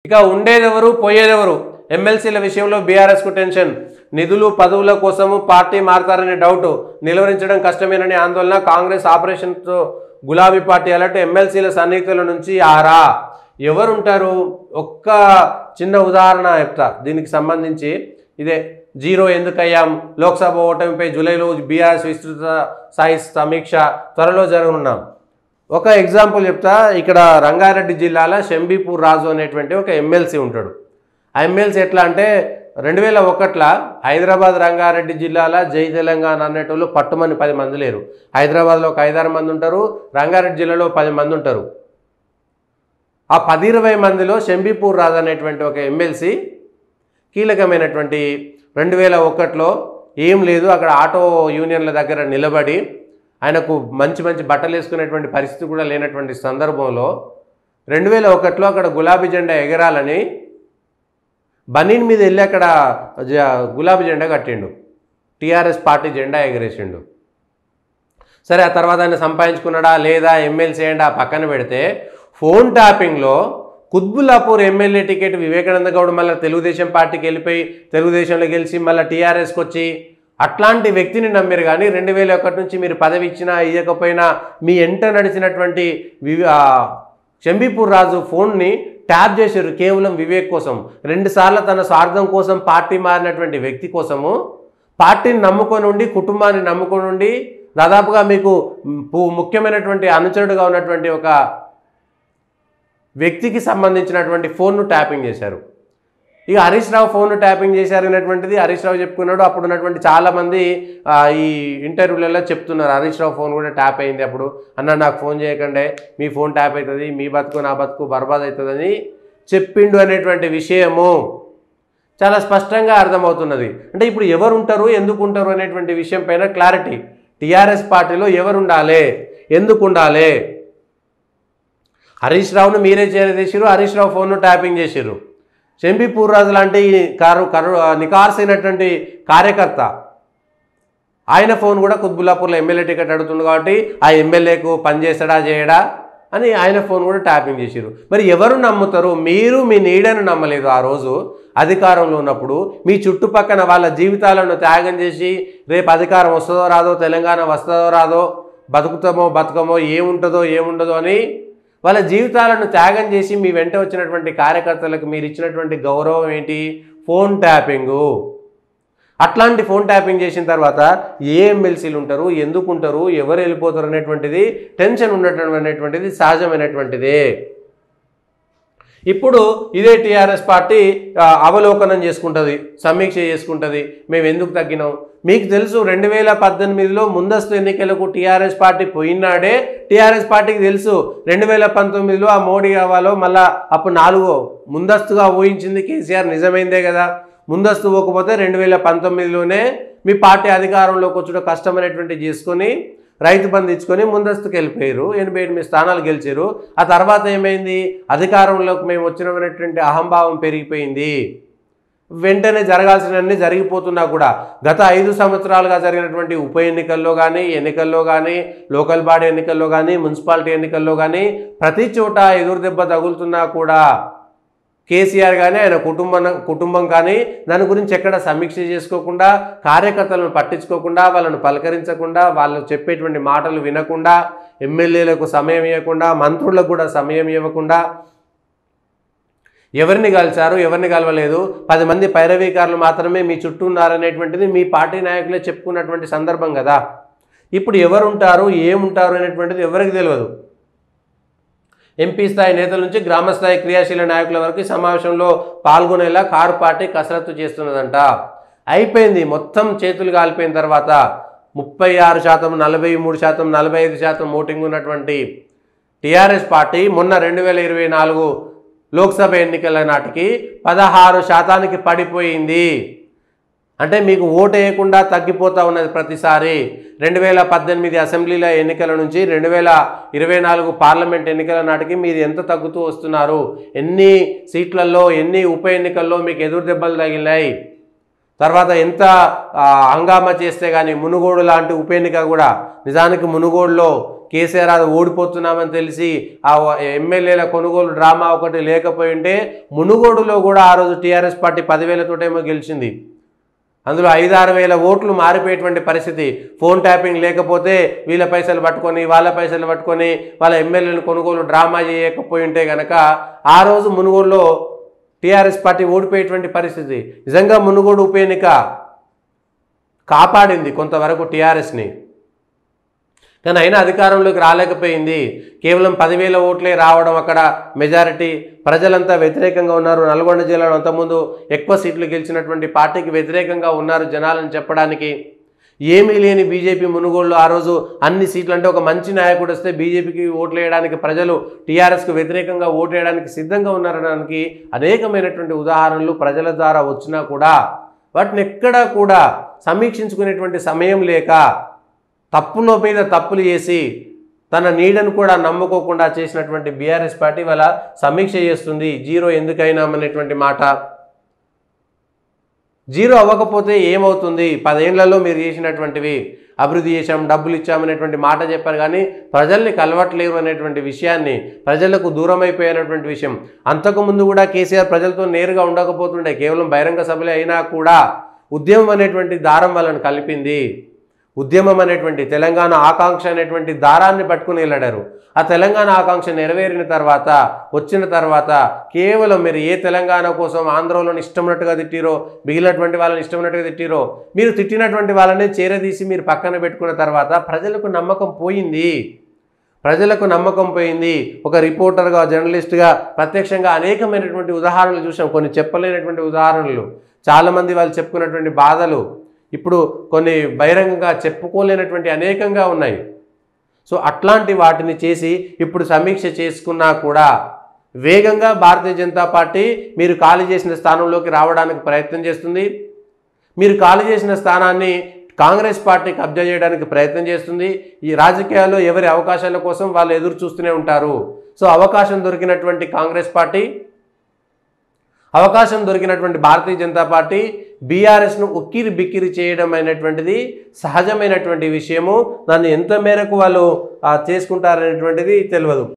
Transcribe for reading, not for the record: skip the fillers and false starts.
ఇక ఉండేదెవరు పోయేదెవరు ఎమ్మెల్సీల విషయంలో బీఆర్ఎస్ కు టెన్షన్ నిధులు పదవుల కోసము పార్టీ మారతారనే డౌట్ నిలవరించడం కష్టమేనని ఆందోళన కాంగ్రెస్ ఆపరేషన్ తో గులాబీ పార్టీ అలర్ట్ ఎమ్మెల్సీల సన్నిహితుల నుంచి ఆరా ఎవరు ఉంటారు ఒక్క చిన్న ఉదాహరణ చెప్తా దీనికి సంబంధించి ఇదే జీరో ఎందుకయ్యాం లోక్సభ ఓటమిపై జూలైలో బీఆర్ఎస్ విస్తృత స్థాయి సమీక్ష త్వరలో జరగనున్నాం ఒక ఎగ్జాంపుల్ చెప్తా ఇక్కడ రంగారెడ్డి జిల్లాలో షంబీపూర్ రాజు అనేటువంటి ఒక ఎమ్మెల్సీ ఉంటాడు ఆ ఎమ్మెల్సీ ఎట్లా అంటే 2001లో హైదరాబాద్ రంగారెడ్డి జిల్లాలో జై తెలంగాణ అనేటోళ్ళు పట్టుమని 10 మంది లేరు హైదరాబాద్లో ఒక 5-6 మంది ఉంటారు రంగారెడ్డి జిల్లాలో 10 మంది ఉంటారు ఆ 10-20 మందిలో షంబీపూర్ రాజు అనేటువంటి ఒక ఎమ్మెల్సీ కీలకమైనటువంటి 2001లో ఏం లేదు అక్కడ ఆటో యూనియన్ల దగ్గర నిలబడి ఆయనకు మంచి మంచి బట్టలు వేసుకునేటువంటి పరిస్థితి కూడా లేనటువంటి సందర్భంలో 2001లో అక్కడ గులాబీ జెండా ఎగరాలని బనీన్ మీద వెళ్ళి అక్కడ గులాబీ జెండా కట్టిండు టీఆర్ఎస్ పార్టీ జెండా ఎగరేసిండు సరే ఆ తర్వాత ఆయన సంపాదించుకున్నాడా లేదా ఎమ్మెల్సీ అయ్యండా పక్కన పెడితే ఫోన్ ట్యాపింగ్లో కుత్బుల్లాపూర్ ఎమ్మెల్యే టికెట్ వివేకానంద గౌడ్ మళ్ళీ తెలుగుదేశం పార్టీకి వెళ్ళిపోయి తెలుగుదేశంలో గెలిచి మళ్ళీ టీఆర్ఎస్కి వచ్చి అట్లాంటి వ్యక్తిని నమ్మారు కానీ 2001 నుంచి మీరు పదవి ఇచ్చినా ఇవ్వకపోయినా మీ ఎంట నడిచినటువంటి షంబీపూర్ రాజు ఫోన్ని ట్యాప్ చేశారు కేవలం వివేక్ కోసం 2 సార్లు తన స్వార్థం కోసం పార్టీ మారినటువంటి వ్యక్తి కోసము పార్టీని నమ్ముకొని ఉండి కుటుంబాన్ని నమ్ముకొని ఉండి దాదాపుగా మీకు ముఖ్యమైనటువంటి అనుచరుడుగా ఉన్నటువంటి ఒక వ్యక్తికి సంబంధించినటువంటి ఫోన్ను ట్యాపింగ్ చేశారు ఇక హరీష్ రావు ఫోన్ ట్యాపింగ్ చేశారు అనేటువంటిది హరీష్ రావు చెప్పుకున్నాడు అప్పుడు ఉన్నటువంటి చాలామంది ఈ ఇంటర్వ్యూలలో చెప్తున్నారు హరీష్ రావు ఫోన్ కూడా ట్యాప్ అయింది అప్పుడు అన్న నాకు ఫోన్ చేయకండి మీ ఫోన్ ట్యాప్ అవుతుంది మీ బతుకు నా బతుకు బర్బాద్ అవుతుందని చెప్పిండు అనేటువంటి విషయము చాలా స్పష్టంగా అర్థమవుతున్నది అంటే ఇప్పుడు ఎవరు ఉంటారు ఎందుకు ఉంటారు అనేటువంటి విషయం పైన క్లారిటీ టీఆర్ఎస్ పార్టీలో ఎవరు ఉండాలి ఎందుకు ఉండాలి హరీష్ రావును మీరే చేరదీశారు హరీష్ రావు ఫోన్ను ట్యాపింగ్ చేశారు షంబీపూర్ రాజు లాంటి నికార్సైనటువంటి కార్యకర్త ఆయన ఫోన్ కూడా కుత్బుల్లాపూర్లో ఎమ్మెల్యే టికెట్ అడుగుతుంది కాబట్టి ఆ ఎమ్మెల్యేకు పనిచేస్తాడా చేయడా అని ఆయన ఫోన్ కూడా ట్యాపింగ్ చేశారు మరి ఎవరు నమ్ముతారు మీరు మీ నీడను నమ్మలేదు ఆ రోజు అధికారంలో ఉన్నప్పుడు మీ చుట్టుపక్కల వాళ్ళ జీవితాలను త్యాగం చేసి రేపు అధికారం వస్తుందో రాదో తెలంగాణ వస్తుందో రాదో బతుకుతామో బతుకమో ఏముంటుందో అని వాళ్ళ జీవితాలను త్యాగం చేసి మీ వెంట వచ్చినటువంటి కార్యకర్తలకు మీరు ఇచ్చినటువంటి గౌరవం ఏంటి ఫోన్ ట్యాపింగు అట్లాంటి ఫోన్ ట్యాపింగ్ చేసిన తర్వాత ఏ ఎమ్మెల్సీలు ఉంటారు ఎందుకు ఉంటారు ఎవరు వెళ్ళిపోతారు అనేటువంటిది టెన్షన్ ఉండటం సహజమైనటువంటిదే ఇప్పుడు ఇదే టీఆర్ఎస్ పార్టీ అవలోకనం చేసుకుంటుంది సమీక్ష చేసుకుంటుంది మేము ఎందుకు తగ్గినాం మీకు తెలుసు 2018లో ముందస్తు ఎన్నికలకు టీఆర్ఎస్ పార్టీ పోయినాడే టీఆర్ఎస్ పార్టీకి తెలుసు 2019లో ఆ మోడీ కావాలో మళ్ళీ అప్పుడు 4 ముందస్తుగా ఊహించింది కేసీఆర్ నిజమైందే కదా ముందస్తు పోకపోతే 2019లోనే మీ పార్టీ అధికారంలోకి వచ్చడం కష్టమైనటువంటి చేసుకొని రైతు బంధు ఇచ్చుకొని ముందస్తుకు వెళ్ళిపోయారు 88 స్థానాలు గెలిచారు ఆ తర్వాత ఏమైంది అధికారంలోకి మేము వచ్చినటువంటి అహంభావం పెరిగిపోయింది వెంటనే జరగాల్సినవన్నీ జరిగిపోతున్నా కూడా గత 5 సంవత్సరాలుగా జరిగినటువంటి ఉప ఎన్నికల్లో కానీ లోకల్ బాడీ ఎన్నికల్లో కానీ మున్సిపాలిటీ ఎన్నికల్లో కానీ ప్రతి చోట ఎదురు దెబ్బ తగులుతున్నా కూడా కేసీఆర్ కానీ ఆయన కుటుంబం కానీ దాని గురించి ఎక్కడ సమీక్ష చేసుకోకుండా కార్యకర్తలను పట్టించుకోకుండా వాళ్ళను పలకరించకుండా వాళ్ళు చెప్పేటువంటి మాటలు వినకుండా ఎమ్మెల్యేలకు సమయం ఇవ్వకుండా మంత్రులకు కూడా సమయం ఇవ్వకుండా ఎవరిని కలిశారు ఎవరిని కలవలేదు 10 మంది పైరవీకారులు మాత్రమే మీ చుట్టూ ఉన్నారనేటువంటిది మీ పార్టీ నాయకులే చెప్పుకున్నటువంటి సందర్భం కదా ఇప్పుడు ఎవరు ఉంటారు ఏముంటారు అనేటువంటిది ఎవరికి తెలియదు ఎంపీ స్థాయి నేతల నుంచి గ్రామ స్థాయి క్రియాశీల నాయకుల వరకు సమావేశంలో పాల్గొనేలా కారు పార్టీ కసరత్తు చేస్తున్నదంట అయిపోయింది మొత్తం చేతులు కాలిపోయిన తర్వాత 36% 43% 45% ఓటింగ్ ఉన్నటువంటి టీఆర్ఎస్ పార్టీ మొన్న 2024 లోక్సభ ఎన్నికల నాటికి 16%కి పడిపోయింది అంటే మీకు ఓటు వేయకుండా తగ్గిపోతూ ఉన్నది ప్రతిసారి 2018 అసెంబ్లీల ఎన్నికల నుంచి 2024 పార్లమెంట్ ఎన్నికల నాటికి మీరు ఎంత తగ్గుతూ వస్తున్నారు ఎన్ని సీట్లలో ఎన్ని ఉప ఎన్నికల్లో మీకు ఎదురు దెబ్బలు తగిలినాయి తర్వాత ఎంత హంగామా చేస్తే కానీ మునుగోడు లాంటి ఉప ఎన్నిక కూడా నిజానికి మునుగోడులో కేసీఆర్ అది ఓడిపోతున్నామని తెలిసి ఆ ఎమ్మెల్యేల కొనుగోలు డ్రామా ఒకటి లేకపోయి ఉంటే మునుగోడులో కూడా ఆ రోజు టీఆర్ఎస్ పార్టీ 10,000తోటేమో గెలిచింది. అందులో 5-6 వేల ఓట్లు మారిపోయేటువంటి పరిస్థితి. ఫోన్ ట్యాపింగ్ లేకపోతే వీళ్ళ పైసలు పట్టుకొని వాళ్ళ పైసలు పట్టుకొని వాళ్ళ ఎమ్మెల్యేలను కొనుగోలు డ్రామా చేయకపోయి ఉంటే కనుక ఆ రోజు మునుగోడులో టీఆర్ఎస్ పార్టీ ఓడిపోయేటువంటి పరిస్థితి. నిజంగా మునుగోడు ఉప ఎన్నిక కాపాడింది కొంతవరకు టీఆర్ఎస్ని, కానీ అయినా అధికారంలోకి రాలేకపోయింది. కేవలం 10,000 ఓట్లే రావడం అక్కడ మెజారిటీ. ప్రజలంతా వ్యతిరేకంగా ఉన్నారు. నల్గొండ జిల్లాలో అంతకుముందు ఎక్కువ సీట్లు గెలిచినటువంటి పార్టీకి వ్యతిరేకంగా ఉన్నారు జనాలను చెప్పడానికి. ఏమీ లేని బీజేపీ మునుగోడులో ఆ రోజు అన్ని సీట్లు, అంటే ఒక మంచి నాయకుడు వస్తే బీజేపీకి ఓట్లు వేయడానికి ప్రజలు టీఆర్ఎస్కు వ్యతిరేకంగా ఓటు వేయడానికి సిద్ధంగా ఉన్నారనడానికి అనేకమైనటువంటి ఉదాహరణలు ప్రజల ద్వారా వచ్చినా కూడా వాటిని ఎక్కడా కూడా సమీక్షించుకునేటువంటి సమయం లేక తప్పుల మీద తప్పులు చేసి తన నీడను కూడా నమ్ముకోకుండా చేసినటువంటి బీఆర్ఎస్ పార్టీ వాళ్ళ సమీక్ష చేస్తుంది. జీరో ఎందుకైనా అనేటువంటి మాట. జీరో అవ్వకపోతే ఏమవుతుంది? 10 ఏళ్లలో మీరు చేసినటువంటివి అభివృద్ధి చేశాం, డబ్బులు ఇచ్చామనేటువంటి మాట చెప్పారు, కానీ ప్రజల్ని కలవట్లేరు అనేటువంటి విషయాన్ని, ప్రజలకు దూరం అయిపోయినటువంటి విషయం. అంతకుముందు కూడా కేసీఆర్ ప్రజలతో నేరుగా ఉండకపోతుండే, కేవలం బహిరంగ సభలే అయినా కూడా ఉద్యమం అనేటువంటి దారం వాళ్ళని కలిపింది. ఉద్యమం అనేటువంటి తెలంగాణ ఆకాంక్ష అనేటువంటి దారాన్ని పట్టుకుని వెళ్ళాడారు. ఆ తెలంగాణ ఆకాంక్ష నెరవేరిన తర్వాత వచ్చిన తర్వాత కేవలం మీరు ఏ తెలంగాణ కోసం ఆంధ్రలోని ఇష్టమైనట్టుగా తిట్టిరో, మిగిలినటువంటి వాళ్ళని ఇష్టమైనట్టుగా తిట్టిరో, మీరు తిట్టినటువంటి వాళ్ళనే చేరదీసి మీరు పక్కన పెట్టుకున్న తర్వాత ప్రజలకు నమ్మకం పోయింది. ప్రజలకు నమ్మకం పోయింది. ఒక రిపోర్టర్గా, జర్నలిస్ట్గా ప్రత్యక్షంగా అనేకమైనటువంటి ఉదాహరణలు చూసాం. కొన్ని చెప్పలేనటువంటి ఉదాహరణలు, చాలామంది వాళ్ళు చెప్పుకున్నటువంటి బాధలు ఇప్పుడు కొన్ని బహిరంగంగా చెప్పుకోలేనటువంటి అనేకంగా ఉన్నాయి. సో అట్లాంటి వాటిని చేసి ఇప్పుడు సమీక్ష చేసుకున్నా కూడా వేగంగా భారతీయ జనతా పార్టీ మీరు ఖాళీ చేసిన స్థానంలోకి రావడానికి ప్రయత్నం చేస్తుంది. మీరు ఖాళీ చేసిన స్థానాన్ని కాంగ్రెస్ పార్టీ కబ్జా చేయడానికి ప్రయత్నం చేస్తుంది. ఈ రాజకీయాల్లో ఎవరి అవకాశాల కోసం వాళ్ళు ఎదురు చూస్తూనే ఉంటారు. సో అవకాశం దొరికినటువంటి కాంగ్రెస్ పార్టీ, అవకాశం దొరికినటువంటి భారతీయ జనతా పార్టీ బీఆర్ఎస్ను ఉక్కిరి బిక్కిరి చేయడం అనేటువంటిది సహజమైనటువంటి విషయము. దాన్ని ఎంత మేరకు వాళ్ళు చేసుకుంటారనేటువంటిది తెలియదు.